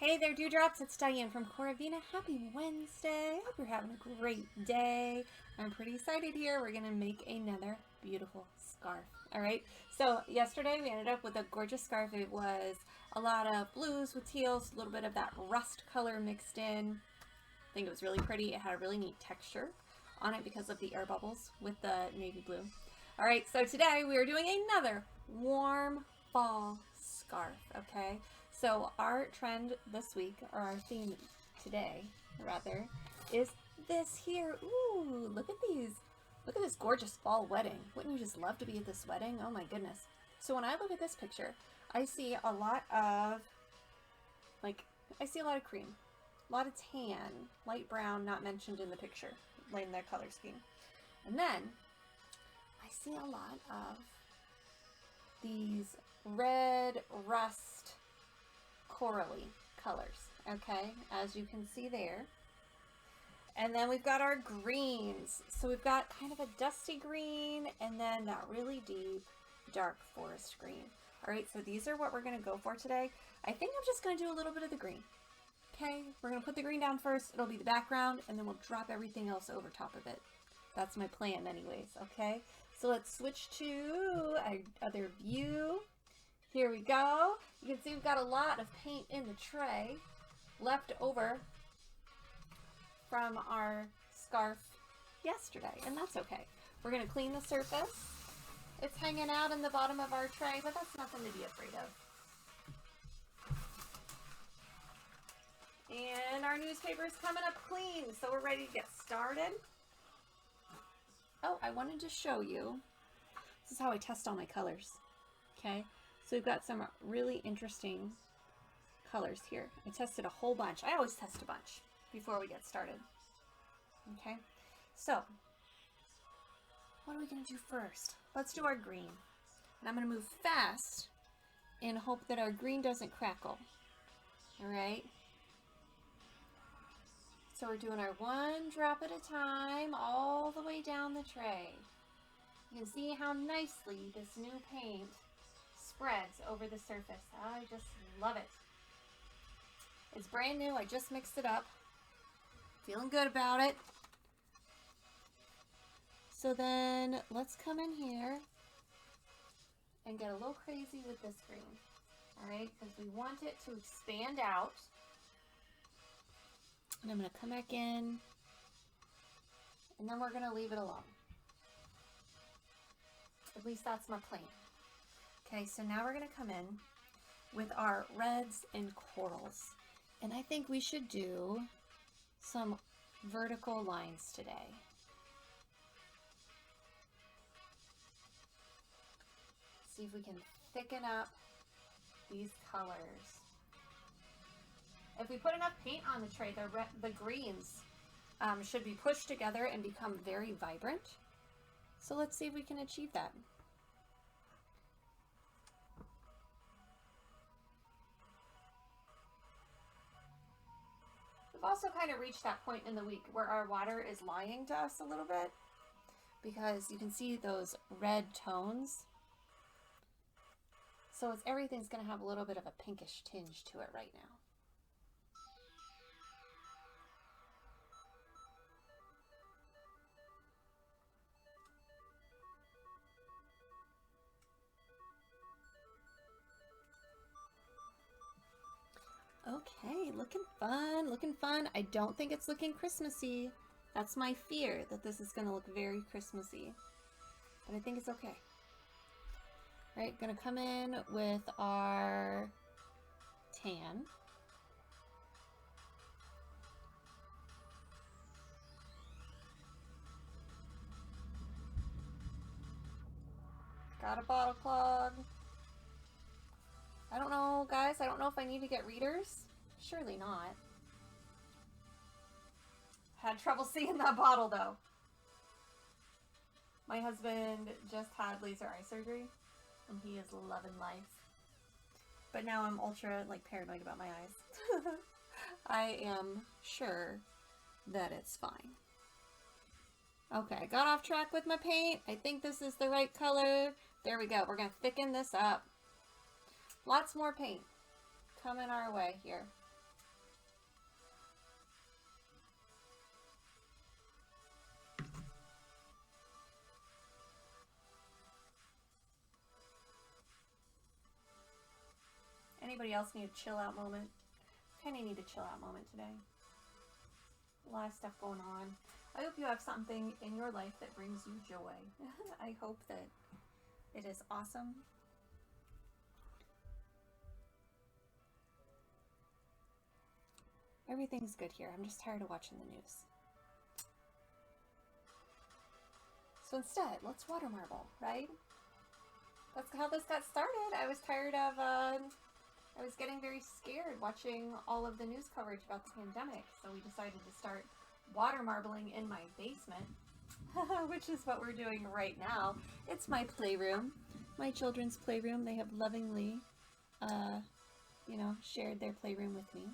Hey there, Dewdrops. It's Diane from CoraVina. Happy Wednesday. Hope you're having a great day. I'm pretty excited here. We're going to make another beautiful scarf. All right. So yesterday we ended up with a gorgeous scarf. It was a lot of blues with teals, a little bit of that rust color mixed in. I think it was really pretty. It had a really neat texture on it because of the air bubbles with the navy blue. All right. So today we are doing another warm fall scarf. Okay. So our trend this week, or our theme today, rather, is this here. Ooh, look at these. Look at this gorgeous fall wedding. Wouldn't you just love to be at this wedding? Oh my goodness. So when I look at this picture, I see a lot of, I see a lot of cream, a lot of tan, light brown, not mentioned in the picture, in their color scheme. And then I see a lot of these red rust corally colors, okay, as you can see there. And then we've got our greens. So we've got kind of a dusty green and then that really deep dark forest green. All right, so these are what we're going to go for today. I think I'm just going to do a little bit of the green. Okay, we're going to put the green down first. It'll be the background and then we'll drop everything else over top of it. That's my plan anyways, okay? So let's switch to our other view. Here we go. You can see we've got a lot of paint in the tray left over from our scarf yesterday, and that's okay. We're going to clean the surface. It's hanging out in the bottom of our tray, but that's nothing to be afraid of. And our newspaper is coming up clean, so we're ready to get started. Oh, I wanted to show you. This is how I test all my colors. Okay. So we've got some really interesting colors here. I tested a whole bunch. I always test a bunch before we get started. Okay, so what are we going to do first? Let's do our green. And I'm going to move fast in hope that our green doesn't crackle. All right. So we're doing our one drop at a time all the way down the tray. You can see how nicely this new paint spreads over the surface. I just love it. It's brand new. I just mixed it up. Feeling good about it. So then let's come in here and get a little crazy with this green. All right, because we want it to expand out. And I'm going to come back in and then we're going to leave it alone. At least that's my plan. Okay, so now we're going to come in with our reds and corals. And I think we should do some vertical lines today. See if we can thicken up these colors. If we put enough paint on the tray, the greens should be pushed together and become very vibrant. So let's see if we can achieve that. We've also kind of reached that point in the week where our water is lying to us a little bit because you can see those red tones. So everything's going to have a little bit of a pinkish tinge to it right now. Okay, looking fun, looking fun. I don't think it's looking Christmassy. That's my fear, that this is going to look very Christmassy. But I think it's okay. All right, going to come in with our tan. Got a bottle clog. I don't know, guys. I don't know if I need to get readers. Surely not. Had trouble seeing that bottle, though. My husband just had laser eye surgery, and he is loving life. But now I'm ultra, paranoid about my eyes. I am sure that it's fine. Okay, I got off track with my paint. I think this is the right color. There we go. We're going to thicken this up. Lots more paint coming our way here. Anybody else need a chill out moment? Kind of need a chill out moment today. A lot of stuff going on. I hope you have something in your life that brings you joy. I hope that it is awesome. Everything's good here. I'm just tired of watching the news. So instead, let's water marble, right? That's how this got started. I was tired of, I was getting very scared watching all of the news coverage about the pandemic. So we decided to start water marbling in my basement, which is what we're doing right now. It's my playroom, my children's playroom. They have lovingly, you know, shared their playroom with me.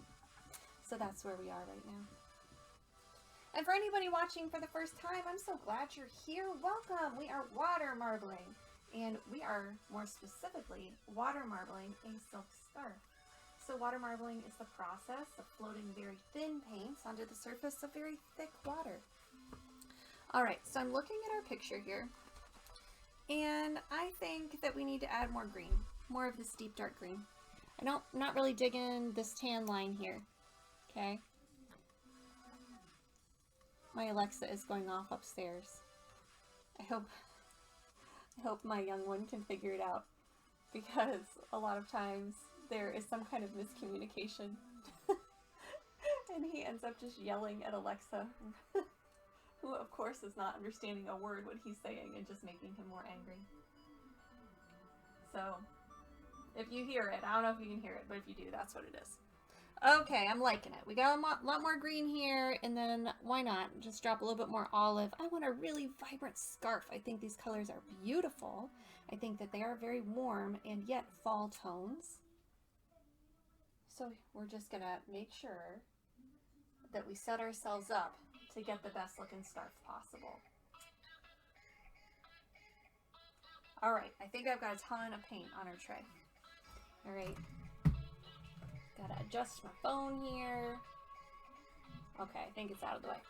So that's where we are right now. And for anybody watching for the first time, I'm so glad you're here. Welcome. We are water marbling, and we are more specifically water marbling a silk scarf. So water marbling is the process of floating very thin paints onto the surface of very thick water. All right, so I'm looking at our picture here, and I think that we need to add more green, more of this deep dark green. I'm not really digging this tan line here. Okay. My Alexa is going off upstairs. I hope my young one can figure it out, because a lot of times there is some kind of miscommunication and he ends up just yelling at Alexa, who of course is not understanding a word what he's saying and just making him more angry. So if you hear it, I don't know if you can hear it, but if you do, that's what it is. Okay, I'm liking it. We got a lot more green here, and then why not just drop a little bit more olive. I want a really vibrant scarf. I think these colors are beautiful. I think that they are very warm and yet fall tones. So we're just gonna make sure that we set ourselves up to get the best looking scarf possible. All right, I think I've got a ton of paint on our tray. All right. Gotta adjust my phone here. Okay, I think it's out of the way.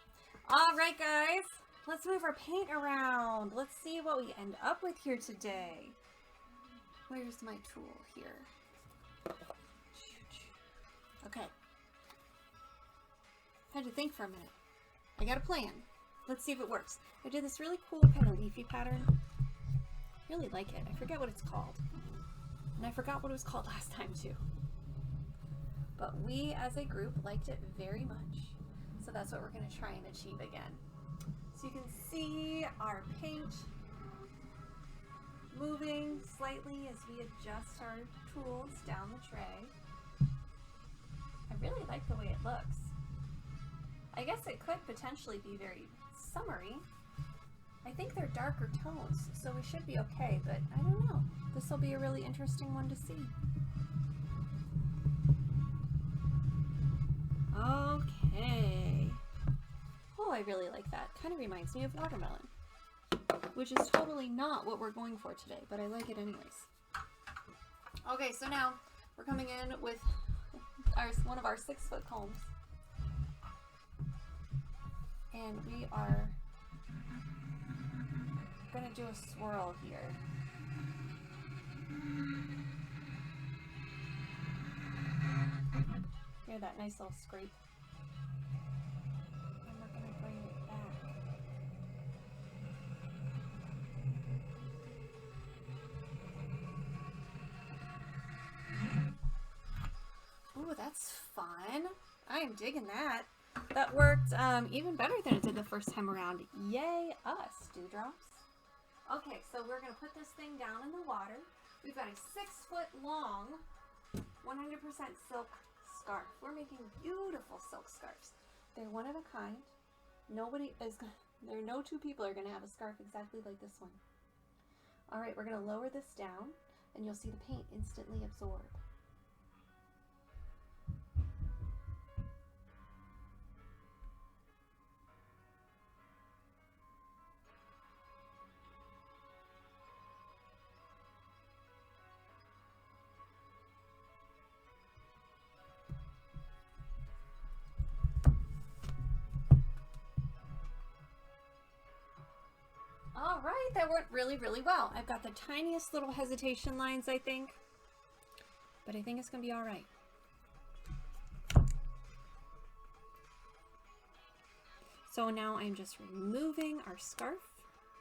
All right, guys, let's move our paint around. Let's see what we end up with here today. Where's my tool here? Okay. Had to think for a minute. I got a plan. Let's see if it works. I did this really cool kind of leafy pattern. Really like it. I forget what it's called. And I forgot what it was called last time too. But we as a group liked it very much. So that's what we're going to try and achieve again. So you can see our paint moving slightly as we adjust our tools down the tray. I really like the way it looks. I guess it could potentially be very summery. I think they're darker tones, so we should be okay, but I don't know. This will be a really interesting one to see. Okay. Oh, I really like that. Kind of reminds me of watermelon, which is totally not what we're going for today, but I like it anyways. Okay, so now we're coming in with one of our 6-foot combs, and we are going to do a swirl here. Hear that nice little scrape? And we're going to bring it back. Ooh, that's fun. I am digging that. That worked even better than it did the first time around. Yay us, dewdrops. Okay, so we're going to put this thing down in the water. We've got a 6-foot long, 100% silk scarf. We're making beautiful silk scarves. They're one of a kind. There are no two people are going to have a scarf exactly like this one. All right, we're going to lower this down, and you'll see the paint instantly absorb. All right, that worked really, really well. I've got the tiniest little hesitation lines, I think. but I think it's going to be all right. So now I'm just removing our scarf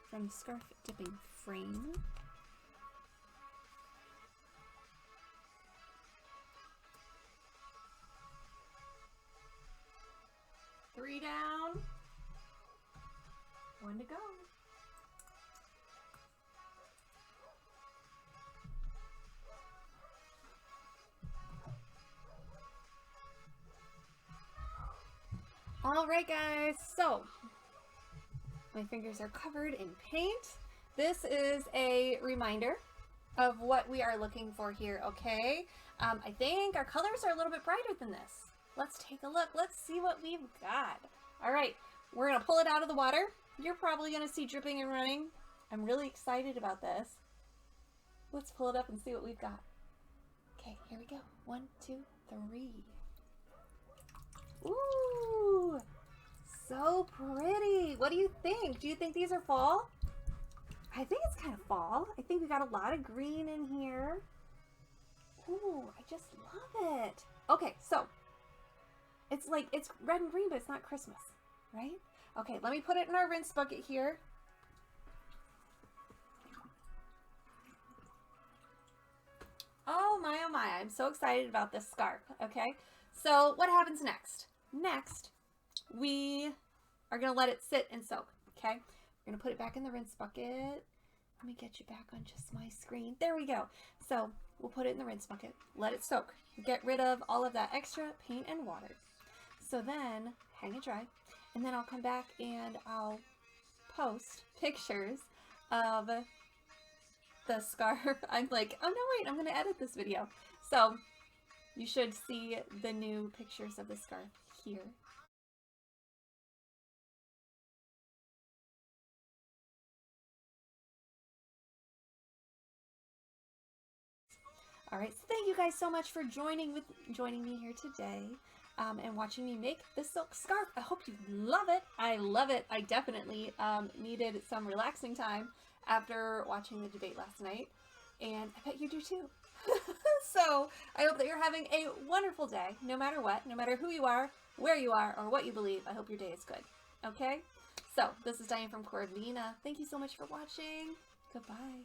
from the scarf dipping frame. Three down, one to go. All right, guys, so my fingers are covered in paint. This is a reminder of what we are looking for here, okay? I think our colors are a little bit brighter than this. Let's take a look. Let's see what we've got. All right, we're gonna pull it out of the water. You're probably gonna see dripping and running. I'm really excited about this. Let's pull it up and see what we've got. Okay, here we go. 1, 2, 3. Ooh, so pretty. What do you think? Do you think these are fall? I think it's kind of fall. I think we got a lot of green in here. Ooh, I just love it. Okay, so it's red and green, but it's not Christmas, right? Okay, let me put it in our rinse bucket here. Oh my, I'm so excited about this scarf, okay? So what happens next? Next, we are gonna let it sit and soak, okay? We're gonna put it back in the rinse bucket. Let me get you back on just my screen. There we go. So we'll put it in the rinse bucket, let it soak, get rid of all of that extra paint and water. So then hang it dry, and then I'll come back and I'll post pictures of the scarf. I'm like, oh no, wait, I'm gonna edit this video. So you should see the new pictures of the scarf here. All right, so thank you guys so much for joining me here today and watching me make this silk scarf. I hope you love it. I love it. I definitely needed some relaxing time after watching the debate last night, and I bet you do too. So I hope that you're having a wonderful day, no matter what, no matter who you are, where you are, or what you believe. I hope your day is good. Okay? So this is Diane from CoraVina. Thank you so much for watching. Goodbye.